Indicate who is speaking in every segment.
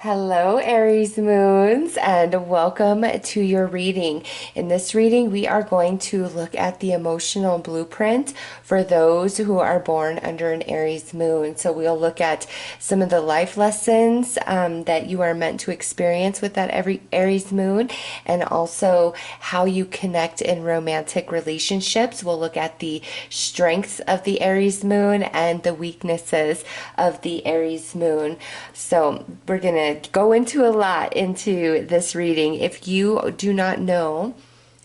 Speaker 1: Hello, Aries moons, and welcome to your reading. In this reading, we are going to look at the emotional blueprint for those who are born under an Aries moon. So we'll look at some of the life lessons that you are meant to experience with that every Aries moon, and also how you connect in romantic relationships. We'll look at the strengths of the Aries moon and the weaknesses of the Aries moon. So we're going to go into a lot into this reading. If you do not know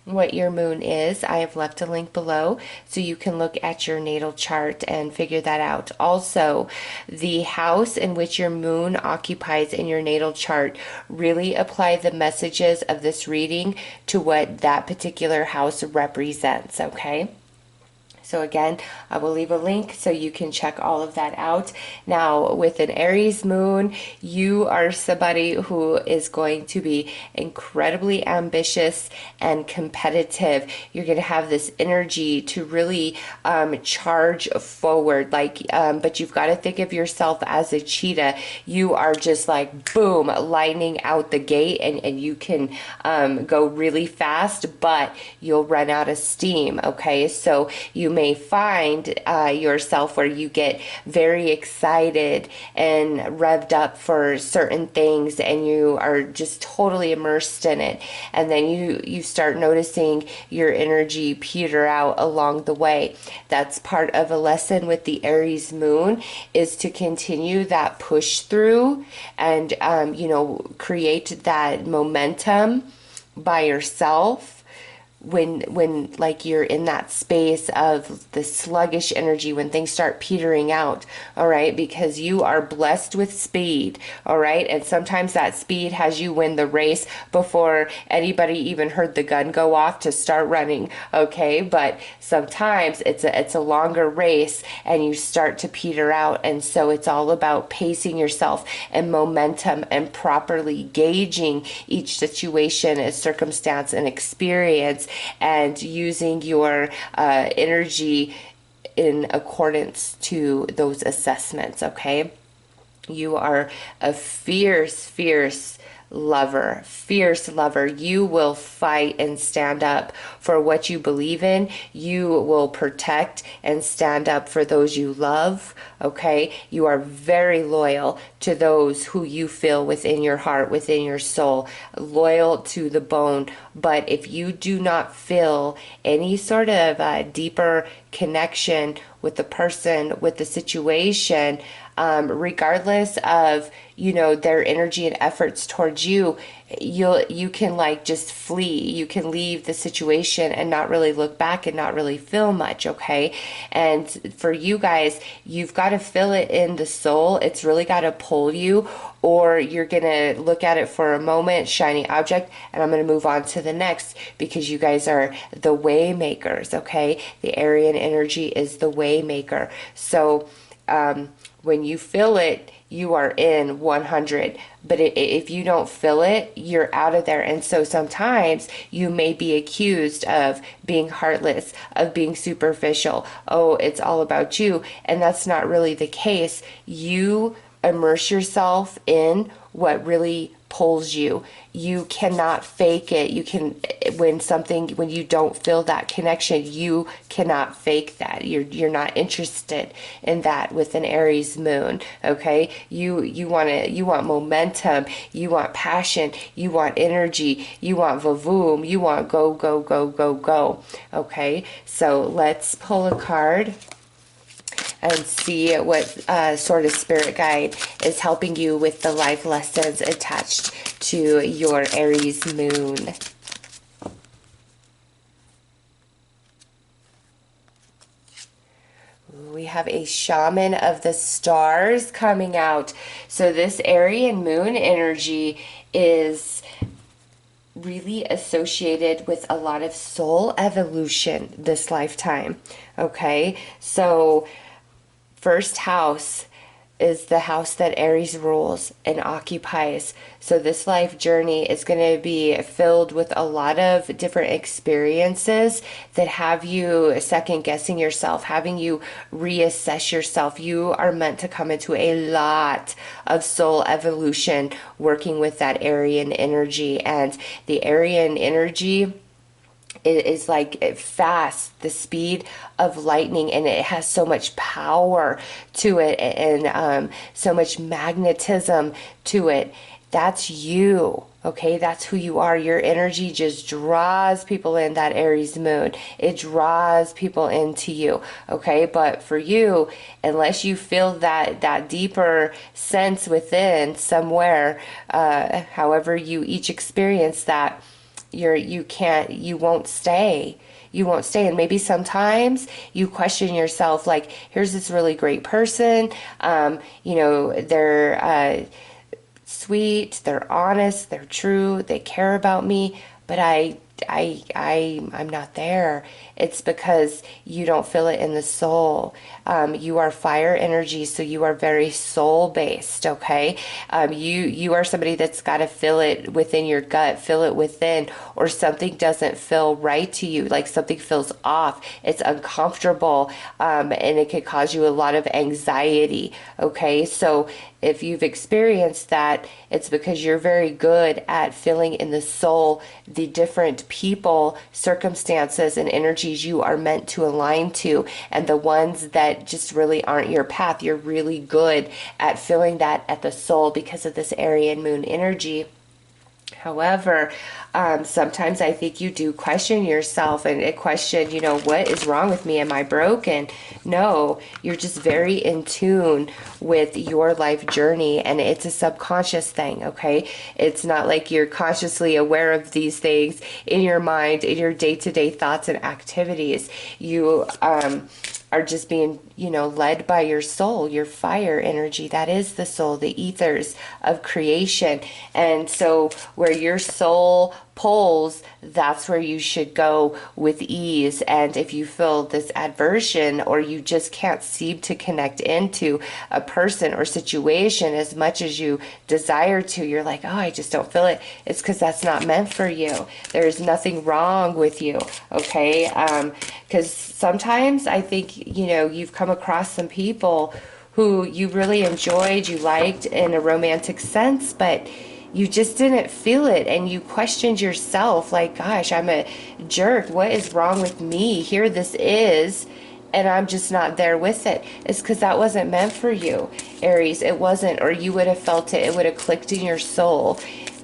Speaker 1: what your moon is, I have left a link below so you can look at your natal chart and figure that out. Also, the house in which your moon occupies in your natal chart, really apply the messages of this reading to what that particular house represents, okay? So again, I will leave a link so you can check all of that out. Now, with an Aries moon, you are somebody who is going to be incredibly ambitious and competitive. You're going to have this energy to really charge forward. But you've got to think of yourself as a cheetah. You are just like, boom, lightning out the gate, and you can go really fast, but you'll run out of steam, okay? So you may find yourself where you get very excited and revved up for certain things, and you are just totally immersed in it, and then you start noticing your energy peter out along the way. That's part of a lesson with the Aries moon, is to continue that push through and create that momentum by yourself when like you're in that space of the sluggish energy, when things start petering out, all right, because you are blessed with speed, all right, and sometimes that speed has you win the race before anybody even heard the gun go off to start running, okay, but sometimes it's a longer race and you start to peter out, and so it's all about pacing yourself and momentum and properly gauging each situation and circumstance and experience, and using your energy in accordance to those assessments, okay? You are a fierce lover. You will fight and stand up for what you believe in. You will protect and stand up for those you love, okay? You are very loyal to those who you feel within your heart, within your soul, loyal to the bone. But if you do not feel any sort of deeper connection with the person, with the situation, regardless of their energy and efforts towards you, you can like just flee. You can leave the situation and not really look back and not really feel much, okay? And for you guys, you've got to feel it in the soul. It's really got to pull you, or you're gonna look at it for a moment, shiny object, and I'm gonna move on to the next, because you guys are the way makers, okay? The Aryan energy is the way maker. So when you feel it, you are in 100. But if you don't feel it, you're out of there. And so sometimes you may be accused of being heartless, of being superficial. Oh, it's all about you. And that's not really the case. You immerse yourself in what really pulls you. You cannot fake it. When you don't feel that connection, you cannot fake that. You're not interested in that with an Aries moon, okay? You want momentum, you want passion, you want energy, you want vavoom, you want go, okay? So let's pull a card and see what sort of spirit guide is helping you with the life lessons attached to your Aries moon. We have a shaman of the stars coming out. So this Aryan moon energy is really associated with a lot of soul evolution this lifetime, okay? So first house, is the house that Aries rules and occupies. So this life journey is going to be filled with a lot of different experiences that have you second guessing yourself, having you reassess yourself. You are meant to come into a lot of soul evolution working with that Aryan energy. And the Aryan energy, it is like fast, the speed of lightning, and it has so much power to it, and so much magnetism to it. That's you. Okay, that's who you are. Your energy just draws people in, that Aries moon. It draws people into you. Okay, but for you, unless you feel that deeper sense within somewhere, however you each experience that, you won't stay. And maybe sometimes you question yourself, like, here's this really great person, they're sweet, they're honest, they're true, they care about me, but I'm not there. It's because you don't feel it in the soul. You are fire energy, so you are very soul based. Okay, you are somebody that's got to feel it within your gut, feel it within, or something doesn't feel right to you. Like something feels off. It's uncomfortable, and it could cause you a lot of anxiety. Okay, so if you've experienced that, it's because you're very good at feeling in the soul the different people, circumstances, and energies you are meant to align to, and the ones that just really aren't your path. You're really good at feeling that at the soul because of this Aryan moon energy. However, sometimes I think you do question yourself and question, what is wrong with me? Am I broken? No, you're just very in tune with your life journey, and it's a subconscious thing, okay? It's not like you're consciously aware of these things in your mind, in your day-to-day thoughts and activities. You are just being, led by your soul, your fire energy. That is the soul, the ethers of creation. And so where your soul pulls, that's where you should go with ease. And if you feel this aversion, or you just can't seem to connect into a person or situation as much as you desire to, you're like, oh, I just don't feel it. It's because that's not meant for you. There's nothing wrong with you. Okay. Because sometimes I think, you've come across some people who you really enjoyed, you liked in a romantic sense, but you just didn't feel it, and you questioned yourself, like, gosh, I'm a jerk. What is wrong with me? Here this is, and I'm just not there with it. It's because that wasn't meant for you, Aries. It wasn't, or you would have felt it. It would have clicked in your soul.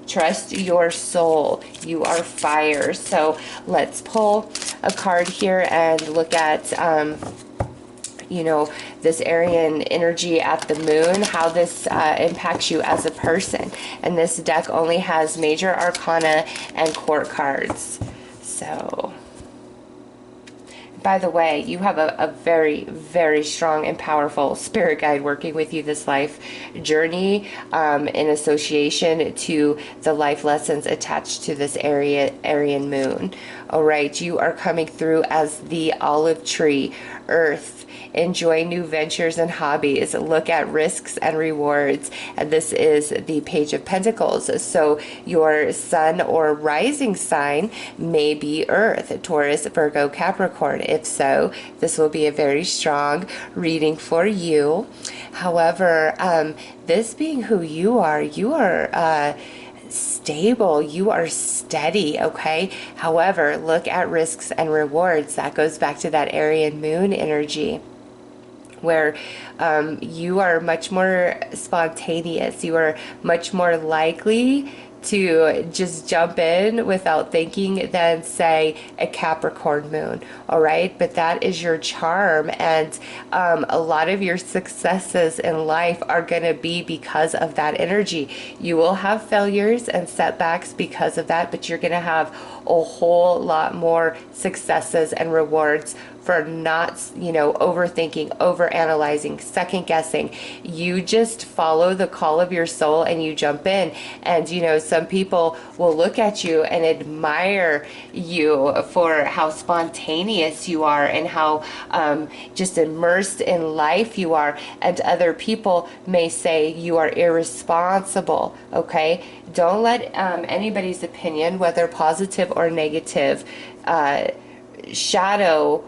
Speaker 1: Trust your soul. You are fire. So let's pull a card here and look at this Aryan energy at the moon, how this impacts you as a person. And this deck only has major arcana and court cards. So, by the way, you have a very, very strong and powerful spirit guide working with you this life journey, in association to the life lessons attached to this Aryan moon. All right, you are coming through as the olive tree, earth. Enjoy new ventures and hobbies. Look at risks and rewards. And this is the Page of Pentacles. So your sun or rising sign may be Earth, Taurus, Virgo, Capricorn. If so, this will be a very strong reading for you. However, this being who you are stable, you are steady, okay? However, look at risks and rewards. That goes back to that Aryan moon energy, where you are much more spontaneous. You are much more likely to just jump in without thinking than, say, a Capricorn moon. All right, but that is your charm, and a lot of your successes in life are going to be because of that energy. You will have failures and setbacks because of that, but you're going to have a whole lot more successes and rewards for not, you know, overthinking, overanalyzing, second guessing. You just follow the call of your soul and you jump in. And, you know, some people will look at you and admire you for how spontaneous you are and how just immersed in life you are. And other people may say you are irresponsible, okay? Don't let anybody's opinion, whether positive or negative, shadow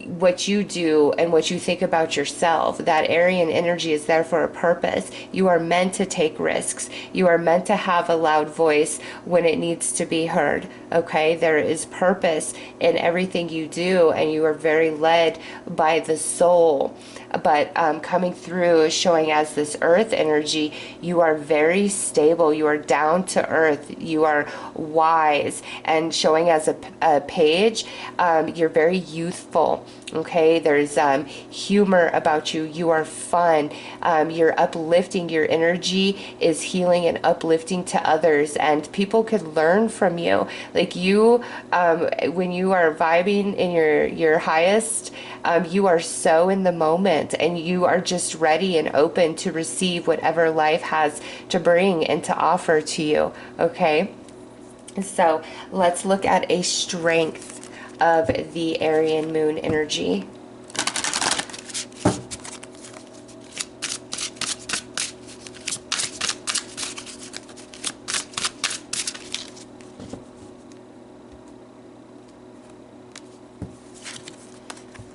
Speaker 1: what you do and what you think about yourself. That Aryan energy is there for a purpose. You are meant to take risks. You are meant to have a loud voice when it needs to be heard. Okay, there is purpose in everything you do, and you are very led by the soul. But coming through, showing as this earth energy, you are very stable. You are down to earth. You are wise. And showing as a page, you're very youthful. Okay, there's humor about you. You are fun. You're uplifting. Your energy is healing and uplifting to others, and people could learn from you. Like you, when you are vibing in your highest, you are so in the moment, and you are just ready and open to receive whatever life has to bring and to offer to you. Okay, so let's look at a strength of the Aryan moon energy.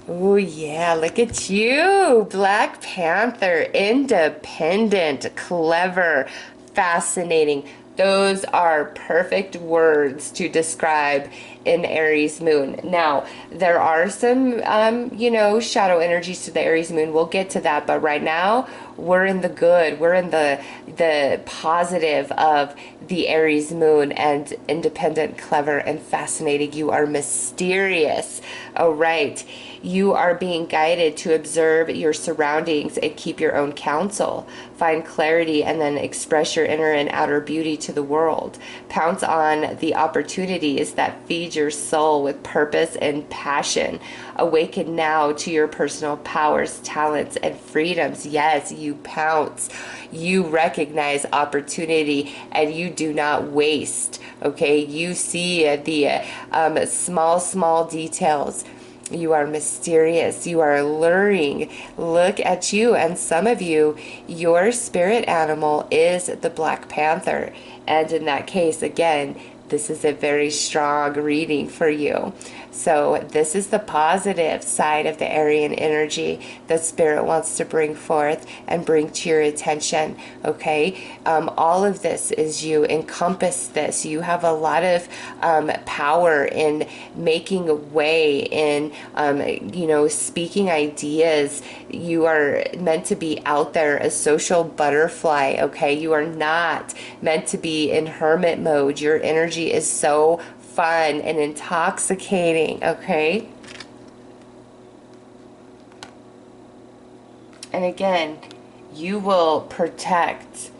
Speaker 1: Oh yeah, look at you, Black Panther, independent, clever, fascinating. Those are perfect words to describe an Aries moon. Now, there are some, you know, shadow energies to the Aries moon. We'll get to that, but right now, we're in the good. We're in the positive of the Aries moon, and independent, clever, and fascinating. You are mysterious. All right. You are being guided to observe your surroundings and keep your own counsel. Find clarity and then express your inner and outer beauty to the world. Pounce on the opportunities that feed your soul with purpose and passion. Awaken now to your personal powers, talents, and freedoms. Yes, you pounce. You recognize opportunity and you do not waste. Okay, you see the small details. You are mysterious. You are alluring. Look at you. And some of you, your spirit animal is the Black Panther. And in that case, again, this is a very strong reading for you. So this is the positive side of the Aryan energy that Spirit wants to bring forth and bring to your attention. Okay, all of this is you. Encompass this. You have a lot of power in making a way, in you know, speaking ideas. You are meant to be out there, a social butterfly. Okay, you are not meant to be in hermit mode. Your energy is so fun and intoxicating, okay? And again, you will protect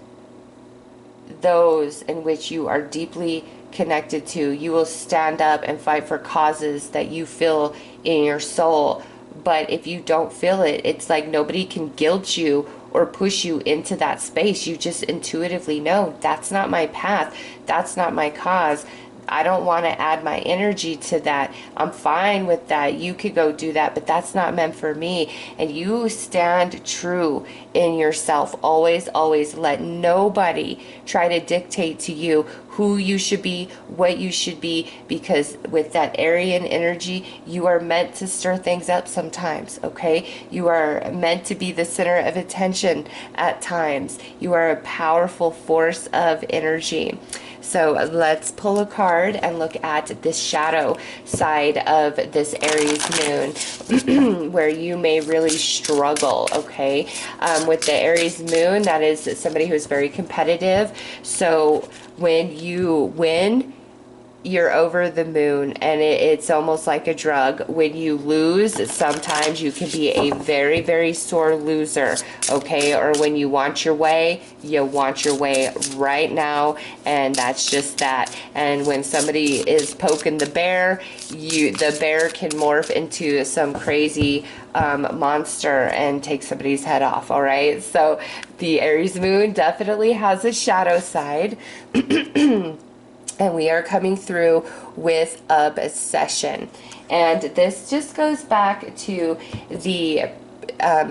Speaker 1: those in which you are deeply connected to. You will stand up and fight for causes that you feel in your soul. But if you don't feel it, it's like nobody can guilt you or push you into that space. You just intuitively know that's not my path. That's not my cause. I don't want to add my energy to that. I'm fine with that. You could go do that, but that's not meant for me. And you stand true in yourself. Always, always let nobody try to dictate to you who you should be, what you should be, because with that Aryan energy, you are meant to stir things up sometimes, okay? You are meant to be the center of attention at times. You are a powerful force of energy. So let's pull a card and look at this shadow side of this Aries moon where you may really struggle, okay? With the Aries moon, that is somebody who's very competitive. So when you win, you're over the moon, and it's almost like a drug. When you lose, sometimes you can be a very, very sore loser, okay? Or when you want your way, you want your way right now, and that's just that. And when somebody is poking the bear, the bear can morph into some crazy monster and take somebody's head off, all right? So the Aries moon definitely has a shadow side. And we are coming through with obsession. And this just goes back to the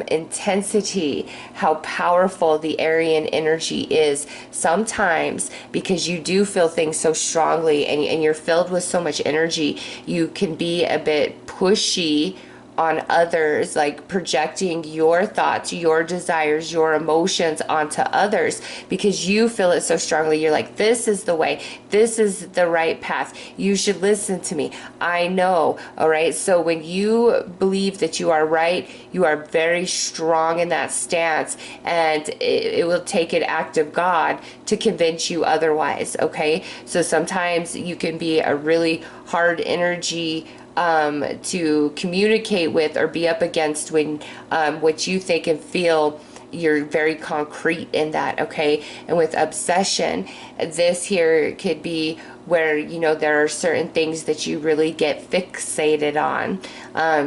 Speaker 1: intensity, how powerful the Aryan energy is sometimes, because you do feel things so strongly, and you're filled with so much energy. You can be a bit pushy on others, like projecting your thoughts, your desires, your emotions onto others because you feel it so strongly. You're like, this is the way, this is the right path, you should listen to me, I know. All right, so when you believe that you are right, you are very strong in that stance, and it will take an act of God to convince you otherwise. Okay, so sometimes you can be a really hard energy to communicate with or be up against when what you think and feel, you're very concrete in that. Okay, and with obsession, this here could be where, you know, there are certain things that you really get fixated on,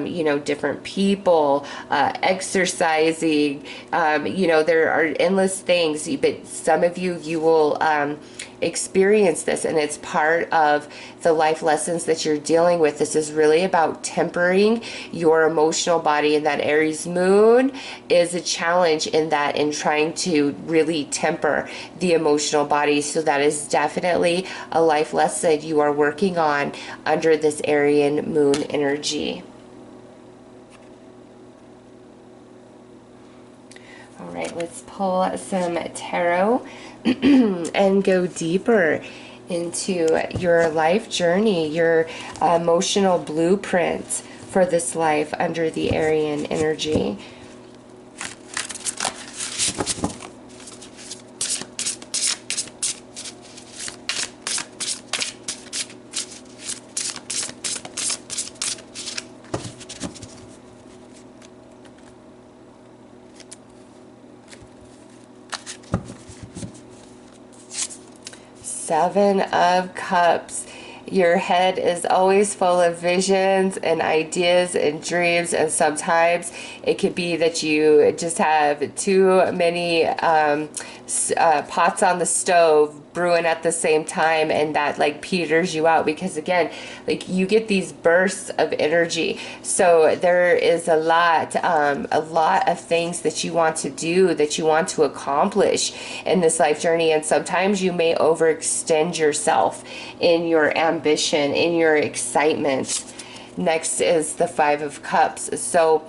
Speaker 1: you know, different people, exercising, you know, there are endless things, but some of you will experience this, and it's part of the life lessons that you're dealing with. This is really about tempering your emotional body, and that Aries moon is a challenge in that, in trying to really temper the emotional body. So that is definitely a life lesson you are working on under this Aryan moon energy. All right, let's pull some tarot and go deeper into your life journey, your emotional blueprint for this life under the Aryan energy. Seven of Cups. Your head is always full of visions and ideas and dreams, and sometimes it could be that you just have too many pots on the stove brewing at the same time, and that like peters you out, because again, like you get these bursts of energy. So there is a lot of things that you want to do, that you want to accomplish in this life journey, and sometimes you may overextend yourself in your ambition, in your excitement. Next is the Five of Cups. So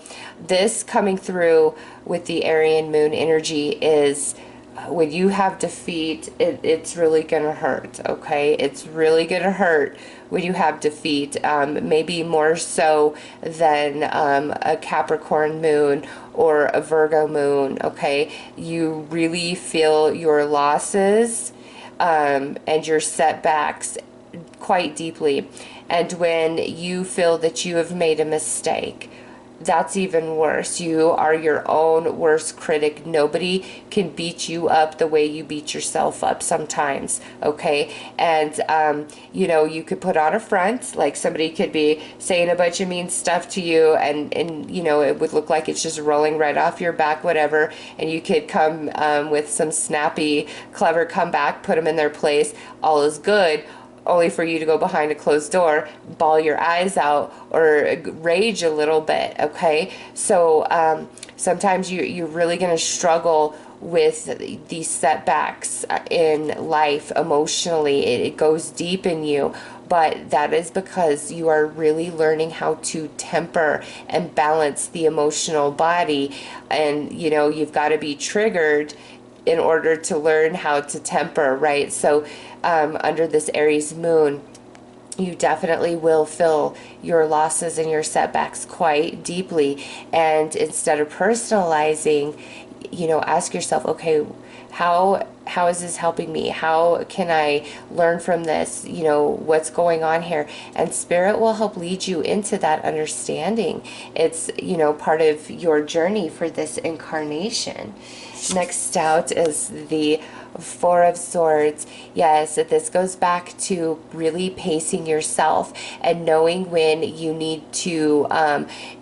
Speaker 1: this coming through with the Aryan moon energy is when you have defeat, it's really gonna hurt. Okay, it's really gonna hurt when you have defeat, maybe more so than a Capricorn moon or a Virgo moon. Okay, you really feel your losses and your setbacks quite deeply. And when you feel that you have made a mistake, that's even worse. You are your own worst critic. Nobody can beat you up the way you beat yourself up sometimes, okay? And, you know, you could put on a front, like somebody could be saying a bunch of mean stuff to you, and you know, it would look like it's just rolling right off your back, whatever, and you could come with some snappy, clever comeback, put them in their place, all is good, only for you to go behind a closed door, bawl your eyes out, or rage a little bit, okay? So sometimes you're really going to struggle with these setbacks in life emotionally. It goes deep in you, but that is because you are really learning how to temper and balance the emotional body. And, you know, you've got to be triggered in order to learn how to temper, right? So under this Aries moon, you definitely will feel your losses and your setbacks quite deeply. And instead of personalizing, you know, ask yourself, okay, how how is this helping me? How can I learn from this? You know, what's going on here? And Spirit will help lead you into that understanding. It's, you know, part of your journey for this incarnation. Next out is the Four of Swords. Yes, this goes back to really pacing yourself and knowing when you need to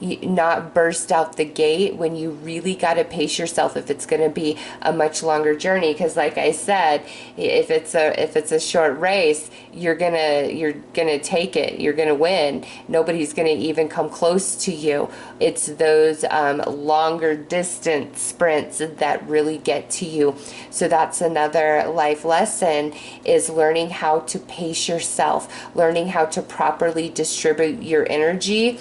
Speaker 1: not burst out the gate, when you really got to pace yourself if it's going to be a much longer journey. Because like I said, if it's a short race, you're gonna take it. You're gonna win. Nobody's gonna even come close to you. It's those longer distance sprints that really get to you. So that's another life lesson, is learning how to pace yourself, learning how to properly distribute your energy,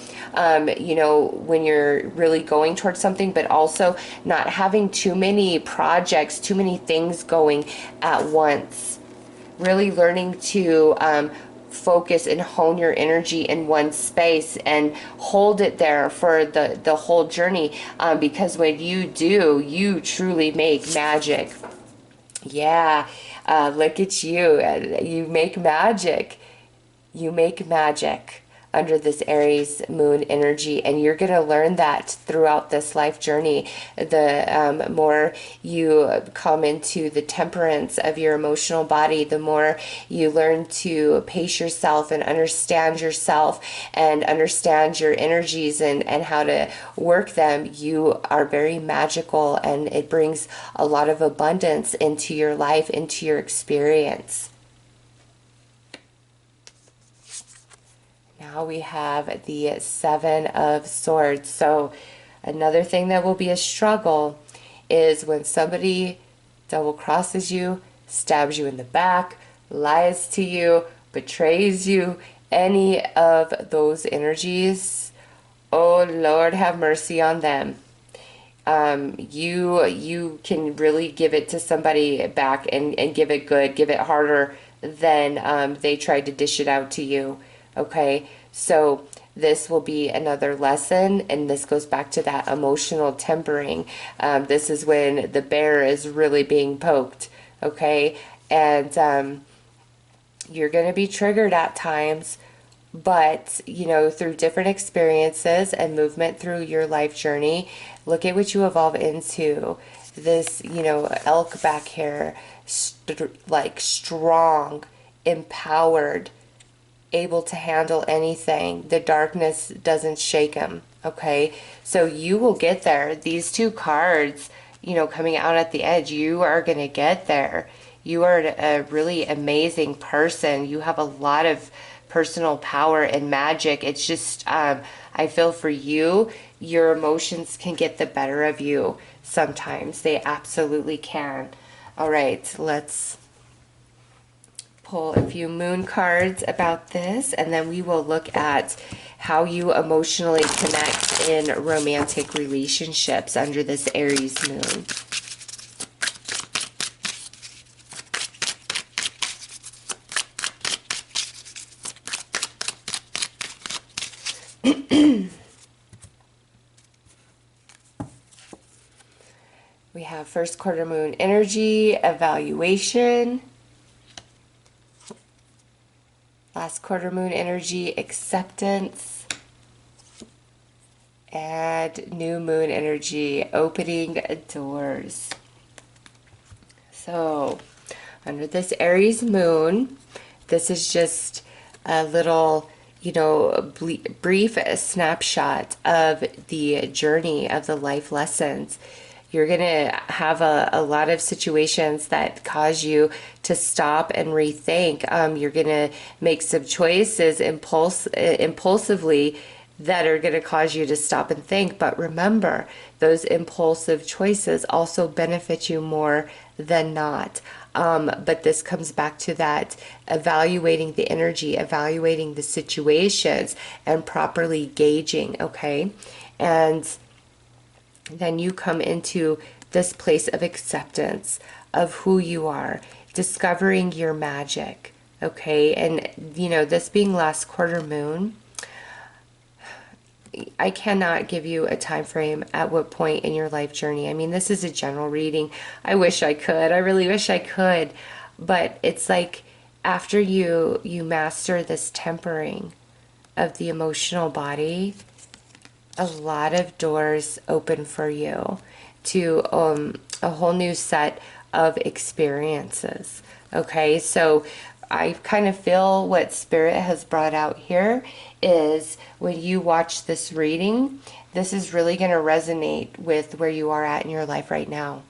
Speaker 1: you know, when you're really going towards something, but also not having too many projects, too many things going at once. Really learning to focus and hone your energy in one space and hold it there for the whole journey, because when you do, you truly make magic. Yeah, look at you. You make magic. You make magic under this Aries moon energy, and you're going to learn that throughout this life journey. The more you come into the temperance of your emotional body, the more you learn to pace yourself and understand yourself and understand your energies and how to work them. You are very magical, and it brings a lot of abundance into your life, into your experience. Now we have the Seven of Swords. So another thing that will be a struggle is when somebody double crosses you, stabs you in the back, lies to you, betrays you, any of those energies. Oh Lord, have mercy on them. You can really give it to somebody back and give it good, give it harder than they tried to dish it out to you. Okay, so this will be another lesson, and this goes back to that emotional tempering. This is when the bear is really being poked, okay? And you're going to be triggered at times, but, you know, through different experiences and movement through your life journey, look at what you evolve into. This, you know, elk back here, like strong, empowered, able to handle anything. The darkness doesn't shake him, okay? So you will get there. These two cards, you know, coming out at the edge, you are going to get there. You are a really amazing person. You have a lot of personal power and magic. It's just, I feel for you, your emotions can get the better of you sometimes. They absolutely can. All right, let's pull a few moon cards about this, and then we will look at how you emotionally connect in romantic relationships under this Aries moon. We have first quarter moon energy, evaluation. Last quarter moon energy, acceptance. And new moon energy, opening doors. So, under this Aries moon, this is just a little, you know, brief snapshot of the journey of the life lessons. You're going to have a lot of situations that cause you to stop and rethink. You're going to make some choices impulsively that are going to cause you to stop and think. But remember, those impulsive choices also benefit you more than not. But this comes back to that evaluating the energy, evaluating the situations, and properly gauging, okay? And then you come into this place of acceptance of who you are, discovering your magic, okay? And, you know, this being last quarter moon, I cannot give you a time frame at what point in your life journey. I mean, this is a general reading. I wish I could. I really wish I could. But it's like after you master this tempering of the emotional body, a lot of doors open for you to a whole new set of experiences. Okay, so I kind of feel what Spirit has brought out here is when you watch this reading, this is really going to resonate with where you are at in your life right now.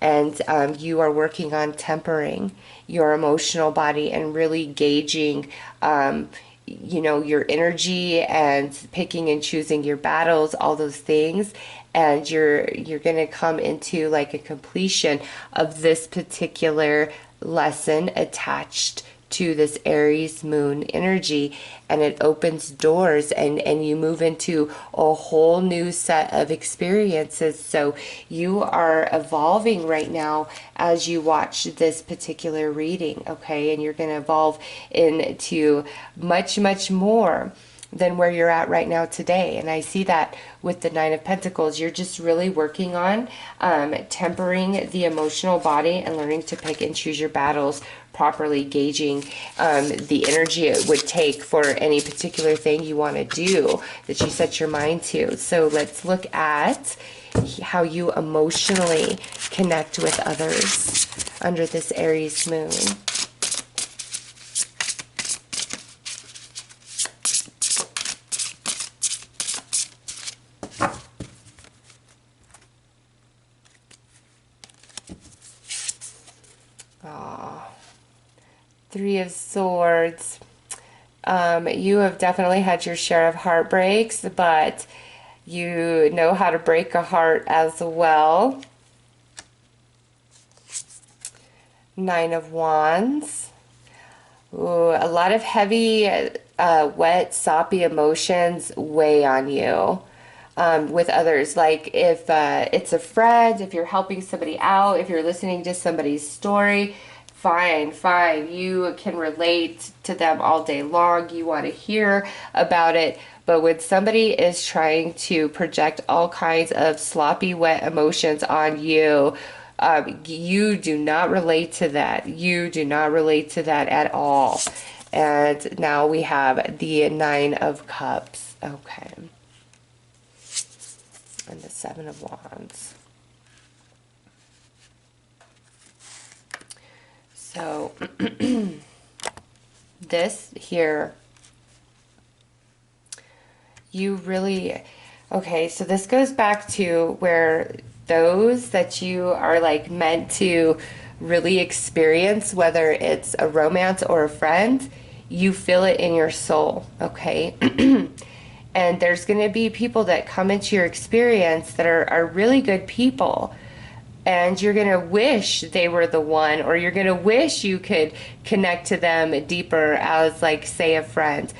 Speaker 1: And you are working on tempering your emotional body and really gauging your energy and picking and choosing your battles, all those things. And you're going to come into like a completion of this particular lesson attached to this Aries moon energy, and it opens doors and you move into a whole new set of experiences. So you are evolving right now as you watch this particular reading, okay? And you're going to evolve into much, much more than where you're at right now today. And I see that with the Nine of Pentacles. You're just really working on tempering the emotional body and learning to pick and choose your battles properly, gauging the energy it would take for any particular thing you want to do that you set your mind to. So let's look at how you emotionally connect with others under this Aries moon. Three of Swords. You have definitely had your share of heartbreaks, but you know how to break a heart as well. Nine of Wands. Ooh, a lot of heavy, wet, soppy emotions weigh on you. With others, like if it's a friend, if you're helping somebody out, if you're listening to somebody's story, fine, you can relate to them all day long, you want to hear about it. But when somebody is trying to project all kinds of sloppy, wet emotions on you, you do not relate to that. You do not relate to that at all. And now we have the Nine of Cups. Okay. And the Seven of Wands. So this here, you really, okay, so this goes back to where those that you are like meant to really experience, whether it's a romance or a friend, you feel it in your soul, okay? And there's going to be people that come into your experience that are really good people. And you're going to wish they were the one, or you're going to wish you could connect to them deeper as, like, say, a friend.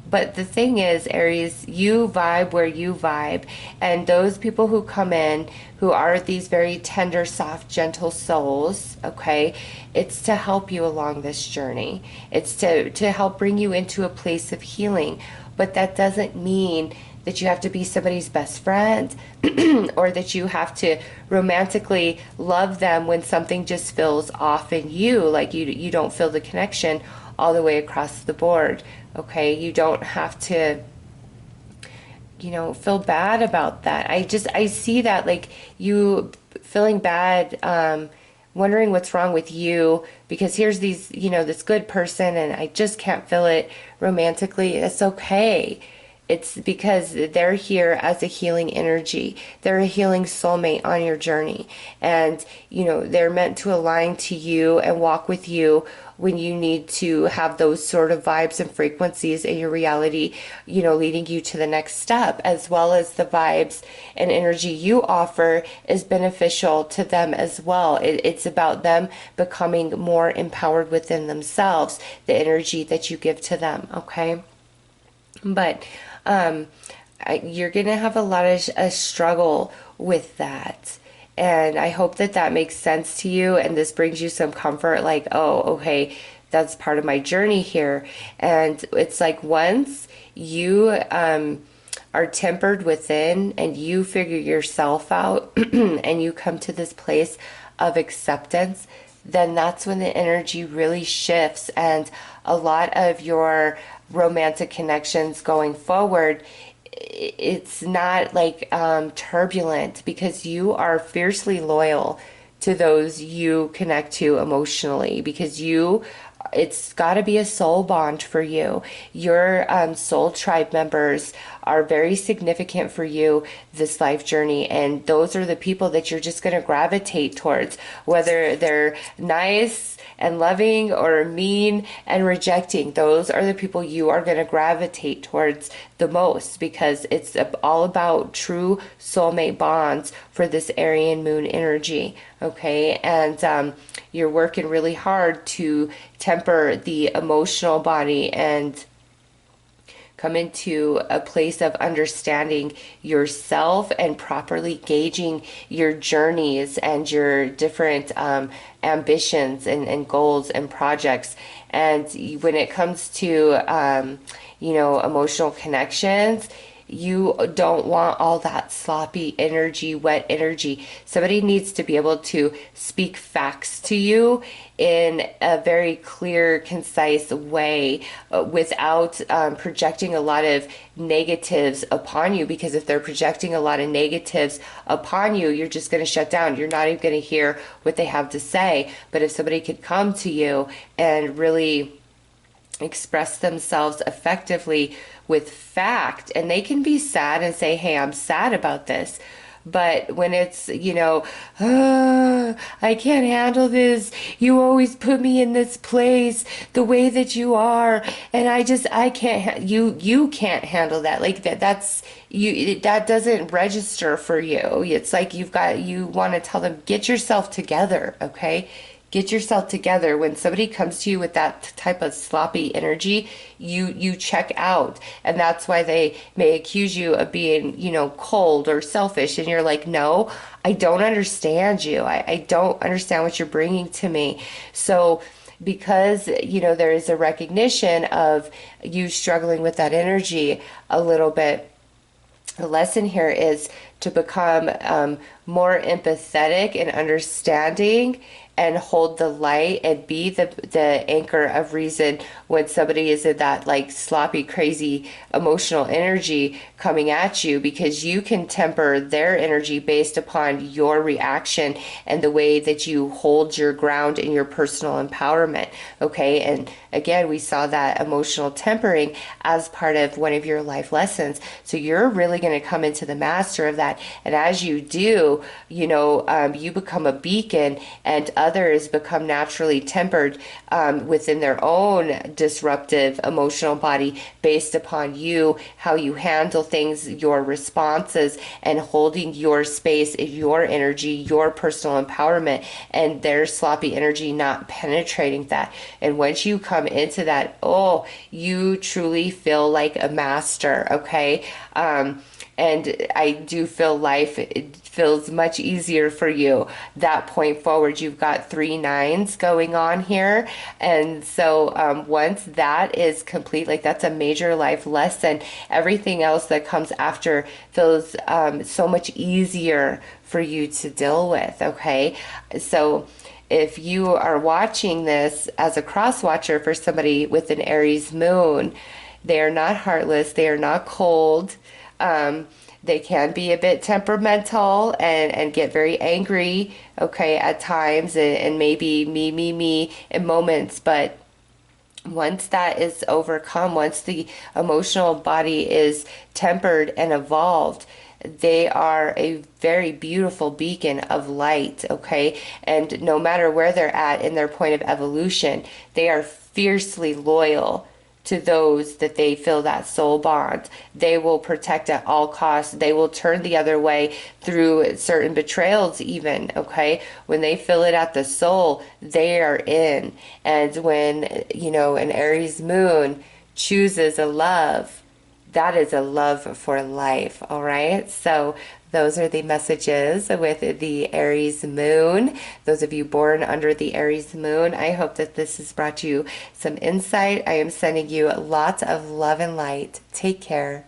Speaker 1: But the thing is, Aries, you vibe where you vibe. And those people who come in, who are these very tender, soft, gentle souls, okay, it's to help you along this journey. It's to help bring you into a place of healing. But that doesn't mean that you have to be somebody's best friend or that you have to romantically love them when something just feels off in you, like you don't feel the connection all the way across the board. Okay, you don't have to, feel bad about that. I see that, like, you feeling bad, wondering what's wrong with you because here's these, this good person and I just can't feel it romantically. It's okay. It's because they're here as a healing energy. They're a healing soulmate on your journey. And, they're meant to align to you and walk with you when you need to have those sort of vibes and frequencies in your reality, leading you to the next step, as well as the vibes and energy you offer is beneficial to them as well. It's about them becoming more empowered within themselves, the energy that you give to them, okay? But you're going to have a lot of a struggle with that. And I hope that makes sense to you and this brings you some comfort, like, oh, okay, that's part of my journey here. And it's like once you are tempered within and you figure yourself out and you come to this place of acceptance, then that's when the energy really shifts. And a lot of your romantic connections going forward, it's not like turbulent, because you are fiercely loyal to those you connect to emotionally, because it's got to be a soul bond for you. Your soul tribe members are very significant for you this life journey, and those are the people that you're just going to gravitate towards, whether they're nice and loving or mean and rejecting. Those are the people you are going to gravitate towards the most, because it's all about true soulmate bonds for this Aryan moon energy. Okay, and you're working really hard to temper the emotional body and come into a place of understanding yourself and properly gauging your journeys and your different ambitions and goals and projects. And when it comes to, emotional connections, you don't want all that sloppy energy, wet energy. Somebody needs to be able to speak facts to you in a very clear, concise way, without projecting a lot of negatives upon you. Because if they're projecting a lot of negatives upon you, you're just going to shut down. You're not even going to hear what they have to say. But if somebody could come to you and really express themselves effectively with fact, and they can be sad and say, hey, I'm sad about this. But when it's, I can't handle this. You always put me in this place the way that you are. And I can't, you can't handle that. Like that's, that doesn't register for you. It's like you want to tell them, get yourself together. Okay. Get yourself together. When somebody comes to you with that type of sloppy energy, you check out. And that's why they may accuse you of being, cold or selfish. And you're like, no, I don't understand you. I don't understand what you're bringing to me. So because, there is a recognition of you struggling with that energy a little bit, the lesson here is to become more empathetic and understanding, and hold the light and be the anchor of reason when somebody is in that like sloppy, crazy emotional energy coming at you, because you can temper their energy based upon your reaction and the way that you hold your ground in your personal empowerment. Okay, and again, we saw that emotional tempering as part of one of your life lessons. So you're really going to come into the master of that. And as you do, you become a beacon, and others become naturally tempered within their own disruptive emotional body based upon you, how you handle things, your responses, and holding your space, your energy, your personal empowerment, and their sloppy energy not penetrating that. And once you come into that, you truly feel like a master. Okay. And I do feel life, it feels much easier for you. That point forward, you've got 3 9s going on here. And so once that is complete, like that's a major life lesson. Everything else that comes after feels so much easier for you to deal with. Okay. So if you are watching this as a cross watcher for somebody with an Aries moon, they are not heartless. They are not cold. They can be a bit temperamental and get very angry, okay, at times, and maybe me in moments. But once that is overcome, once the emotional body is tempered and evolved, they are a very beautiful beacon of light, okay? And no matter where they're at in their point of evolution, they are fiercely loyal to those that they feel that soul bond. They will protect at all costs. They will turn the other way through certain betrayals even, okay? When they feel it at the soul, they are in. And when, an Aries moon chooses a love, that is a love for life, all right? So those are the messages with the Aries moon. Those of you born under the Aries moon, I hope that this has brought you some insight. I am sending you lots of love and light. Take care.